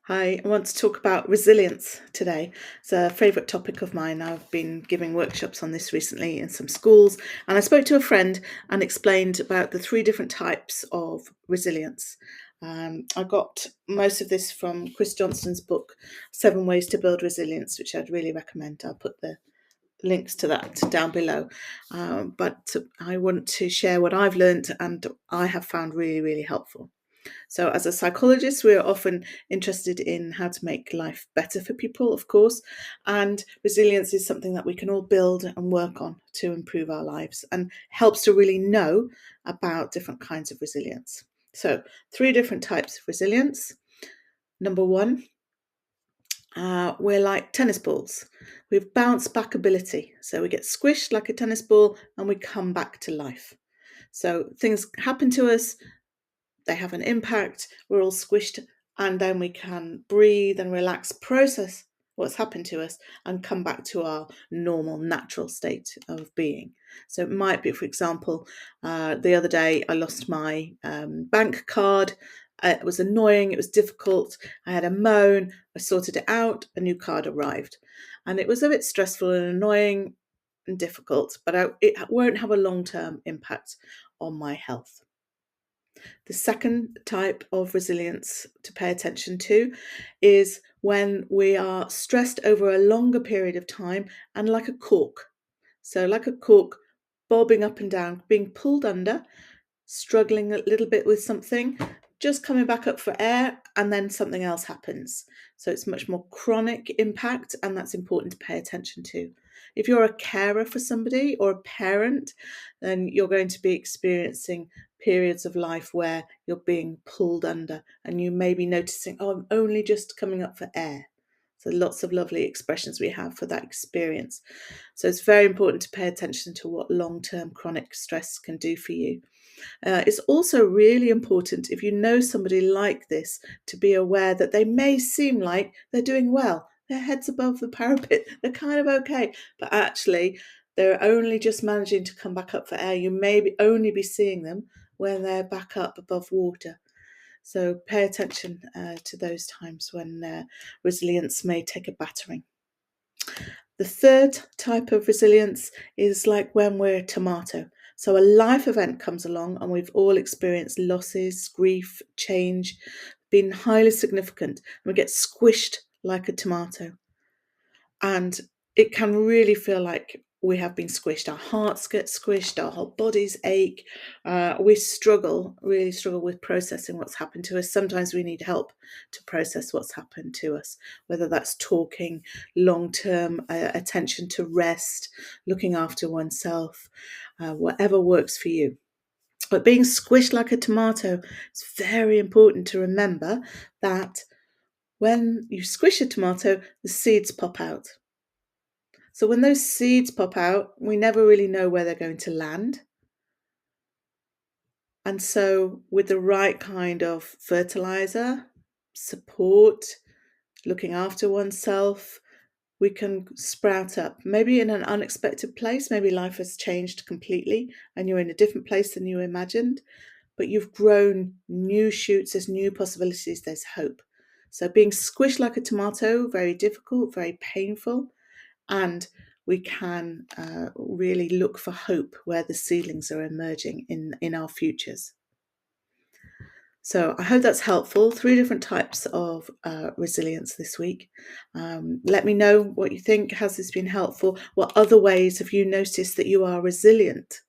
Hi, I want to talk about resilience today. It's a favourite topic of mine. I've been giving workshops on this recently in some schools, and I spoke to a friend and explained about the three different types of resilience. I got most of this from Chris Johnston's book, Seven Ways to Build Resilience, which I'd really recommend. I'll put the links to that down below. But I want to share what I've learned and I have found really, really helpful. So, as a psychologist, we're often interested in how to make life better for people, of course, and resilience is something that we can all build and work on to improve our lives and helps to really know about different kinds of resilience. So, three different types of resilience. Number one, we're like tennis balls. We've bounce back ability. So, we get squished like a tennis ball and we come back to life. So, things happen to us, they have an impact, we're all squished, and then we can breathe and relax, process what's happened to us, and come back to our normal, natural state of being. So it might be, for example, the other day I lost my bank card. It was annoying, it was difficult. I had a moan, I sorted it out, a new card arrived. And it was a bit stressful and annoying and difficult, but it won't have a long term impact on my health. The second type of resilience to pay attention to is when we are stressed over a longer period of time and like a cork. So, like a cork bobbing up and down, being pulled under, struggling a little bit with something, just coming back up for air, and then something else happens. So, it's much more chronic impact, and that's important to pay attention to. If you're a carer for somebody or a parent, then you're going to be experiencing periods of life where you're being pulled under and you may be noticing, oh, I'm only just coming up for air. So lots of lovely expressions we have for that experience. So it's very important to pay attention to what long-term chronic stress can do for you. It's also really important, if you know somebody like this, to be aware that they may seem like they're doing well. Their head's above the parapet, they're kind of okay, but actually they're only just managing to come back up for air. You may only be seeing them when they're back up above water. So pay attention to those times when resilience may take a battering. The third type of resilience is like when we're a tomato. So a life event comes along and we've all experienced losses, grief, change, been highly significant, and we get squished like a tomato. And it can really feel like we have been squished. Our hearts get squished, our whole bodies ache. We really struggle with processing what's happened to us. Sometimes we need help to process what's happened to us, whether that's talking, long term attention to rest, looking after oneself, whatever works for you. But being squished like a tomato, it's very important to remember that when you squish a tomato, the seeds pop out. So when those seeds pop out, we never really know where they're going to land. And so with the right kind of fertilizer, support, looking after oneself, we can sprout up. Maybe in an unexpected place, maybe life has changed completely and you're in a different place than you imagined, but you've grown new shoots, there's new possibilities, there's hope. So being squished like a tomato, very difficult, very painful, and we can really look for hope where the seedlings are emerging in our futures. So I hope that's helpful. Three different types of resilience this week. Let me know what you think. Has this been helpful? What other ways have you noticed that you are resilient?